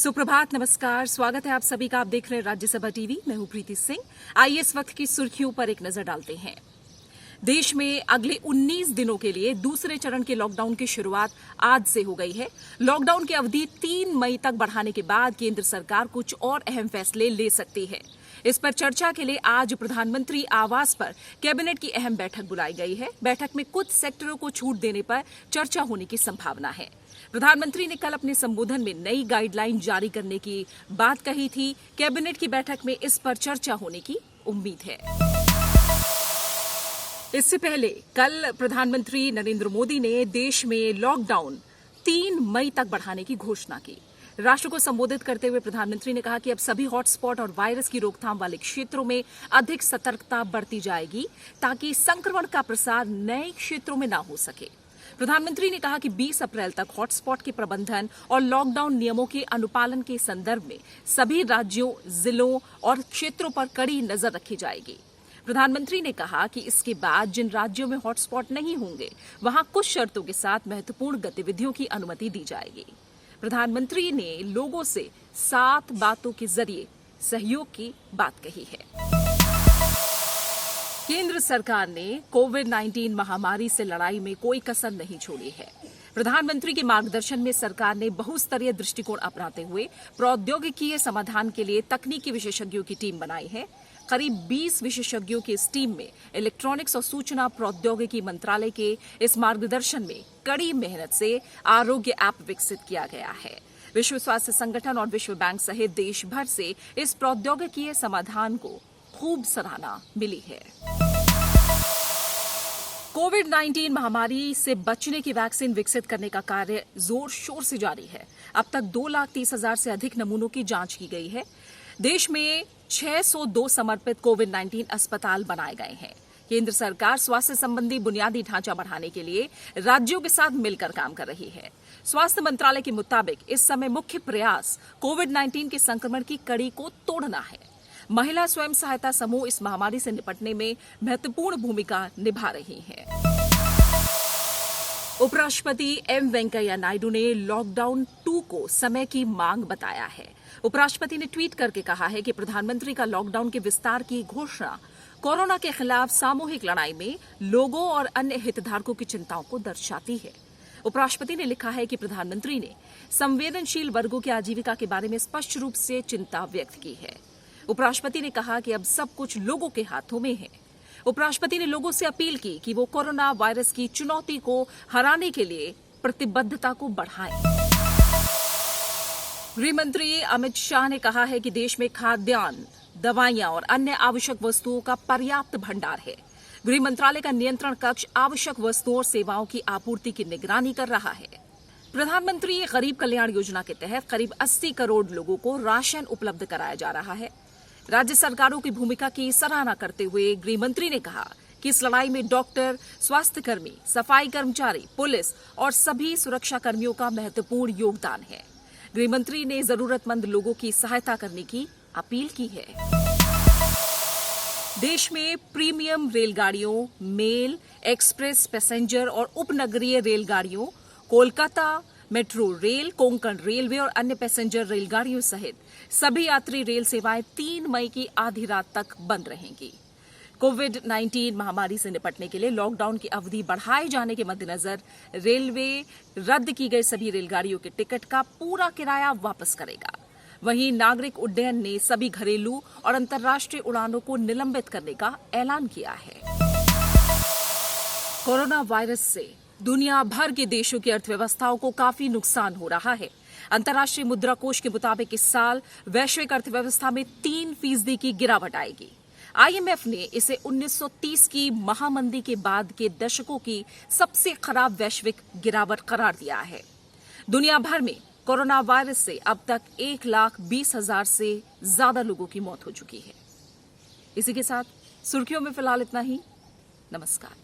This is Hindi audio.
सुप्रभात, नमस्कार, स्वागत है आप सभी का। आप देख रहे हैं राज्यसभा टीवी। मैं हूं प्रीति सिंह। आइए इस वक्त की सुर्खियों पर एक नजर डालते हैं। देश में अगले 19 दिनों के लिए दूसरे चरण के लॉकडाउन की शुरुआत आज से हो गई है। लॉकडाउन की अवधि 3 मई तक बढ़ाने के बाद केंद्र सरकार कुछ और अहम फैसले ले सकती है। इस पर चर्चा के लिए आज प्रधानमंत्री आवास पर कैबिनेट की अहम बैठक बुलाई गई है। बैठक में कुछ सेक्टरों को छूट देने पर चर्चा होने की संभावना है। प्रधानमंत्री ने कल अपने संबोधन में नई गाइडलाइन जारी करने की बात कही थी। कैबिनेट की बैठक में इस पर चर्चा होने की उम्मीद है। इससे पहले कल प्रधानमंत्री नरेंद्र मोदी ने देश में लॉकडाउन 3 मई तक बढ़ाने की घोषणा की। राष्ट्र को संबोधित करते हुए प्रधानमंत्री ने कहा कि अब सभी हॉटस्पॉट और वायरस की रोकथाम वाले क्षेत्रों में अधिक सतर्कता बरती जाएगी ताकि संक्रमण का प्रसार नए क्षेत्रों में न हो सके। प्रधानमंत्री ने कहा कि 20 अप्रैल तक हॉटस्पॉट के प्रबंधन और लॉकडाउन नियमों के अनुपालन के संदर्भ में सभी राज्यों, जिलों और क्षेत्रों पर कड़ी नजर रखी जाएगी। प्रधानमंत्री ने कहा कि इसके बाद जिन राज्यों में हॉटस्पॉट नहीं होंगे, वहां कुछ शर्तों के साथ महत्वपूर्ण गतिविधियों की अनुमति दी जाएगी। प्रधानमंत्री ने लोगों से 7 बातों के जरिए सहयोग की बात कही है। केंद्र सरकार ने कोविड-19 महामारी से लड़ाई में कोई कसर नहीं छोड़ी है। प्रधानमंत्री के मार्गदर्शन में सरकार ने बहुस्तरीय दृष्टिकोण अपनाते हुए प्रौद्योगिकीय समाधान के लिए तकनीकी विशेषज्ञों की टीम बनाई है। करीब 20 विशेषज्ञों की इस टीम में इलेक्ट्रॉनिक्स और सूचना प्रौद्योगिकी मंत्रालय के इस मार्गदर्शन में कड़ी मेहनत से आरोग्य ऐप विकसित किया गया है। विश्व स्वास्थ्य संगठन और विश्व बैंक सहित देश भर से इस प्रौद्योगिकीय समाधान को खूब सराहना मिली है। कोविड-19 महामारी से बचने की वैक्सीन विकसित करने का कार्य जोर शोर से जारी है। अब तक 2,30,000 से अधिक नमूनों की जांच की गई है। देश में 602 समर्पित कोविड-19 अस्पताल बनाए गए हैं। केंद्र सरकार स्वास्थ्य संबंधी बुनियादी ढांचा बढ़ाने के लिए राज्यों के साथ मिलकर काम कर रही है। स्वास्थ्य मंत्रालय के मुताबिक इस समय मुख्य प्रयास कोविड-19 के संक्रमण की कड़ी को तोड़ना है। महिला स्वयं सहायता समूह इस महामारी से निपटने में महत्वपूर्ण भूमिका निभा रही हैं। उपराष्ट्रपति एम वेंकैया नायडू ने लॉकडाउन 2 को समय की मांग बताया है। उपराष्ट्रपति ने ट्वीट करके कहा है कि प्रधानमंत्री का लॉकडाउन के विस्तार की घोषणा कोरोना के खिलाफ सामूहिक लड़ाई में लोगों और अन्य हितधारकों की चिंताओं को दर्शाती है। उपराष्ट्रपति ने लिखा है कि प्रधानमंत्री ने संवेदनशील वर्गों की आजीविका के बारे में स्पष्ट रूप से चिंता व्यक्त की है। उपराष्ट्रपति ने कहा कि अब सब कुछ लोगों के हाथों में है। उपराष्ट्रपति ने लोगों से अपील की कि वो कोरोना वायरस की चुनौती को हराने के लिए प्रतिबद्धता को बढ़ाएं। गृह मंत्री अमित शाह ने कहा है कि देश में खाद्यान्न, दवाइयां और अन्य आवश्यक वस्तुओं का पर्याप्त भंडार है। गृह मंत्रालय का नियंत्रण कक्ष आवश्यक वस्तुओं और सेवाओं की आपूर्ति की निगरानी कर रहा है। प्रधानमंत्री गरीब कल्याण योजना के तहत करीब 80 करोड़ लोगों को राशन उपलब्ध कराया जा रहा है। राज्य सरकारों की भूमिका की सराहना करते हुए गृह मंत्री ने कहा कि इस लड़ाई में डॉक्टर, स्वास्थ्यकर्मी, सफाई कर्मचारी, पुलिस और सभी सुरक्षा कर्मियों का महत्वपूर्ण योगदान है। गृह मंत्री ने जरूरतमंद लोगों की सहायता करने की अपील की है। देश में प्रीमियम रेलगाड़ियों, मेल, एक्सप्रेस, पैसेंजर और उपनगरीय रेलगाड़ियों, Kolkata metro rail, Konkan railway और अन्य पैसेंजर रेलगाड़ियों सहित सभी यात्री रेल सेवाएं 3 मई की आधी रात तक बंद रहेंगी। कोविड-19 महामारी से निपटने के लिए लॉकडाउन की अवधि बढ़ाए जाने के मद्देनजर रेलवे रद्द की गई सभी रेलगाड़ियों के टिकट का पूरा किराया वापस करेगा। वहीं नागरिक उड्डयन ने सभी घरेलू और अंतर्राष्ट्रीय उड़ानों को निलंबित करने का ऐलान किया है। कोरोना वायरस से दुनिया भर के देशों की अर्थव्यवस्थाओं को काफी नुकसान हो रहा है। अंतर्राष्ट्रीय मुद्रा कोष के मुताबिक इस साल वैश्विक अर्थव्यवस्था में 3% की गिरावट आएगी। IMF ने इसे 1930 की महामंदी के बाद के दशकों की सबसे खराब वैश्विक गिरावट करार दिया है। दुनिया भर में कोरोना वायरस से अब तक 1,20,000 से ज्यादा लोगों की मौत हो चुकी है। इसी के साथ सुर्खियों में फिलहाल इतना ही। नमस्कार।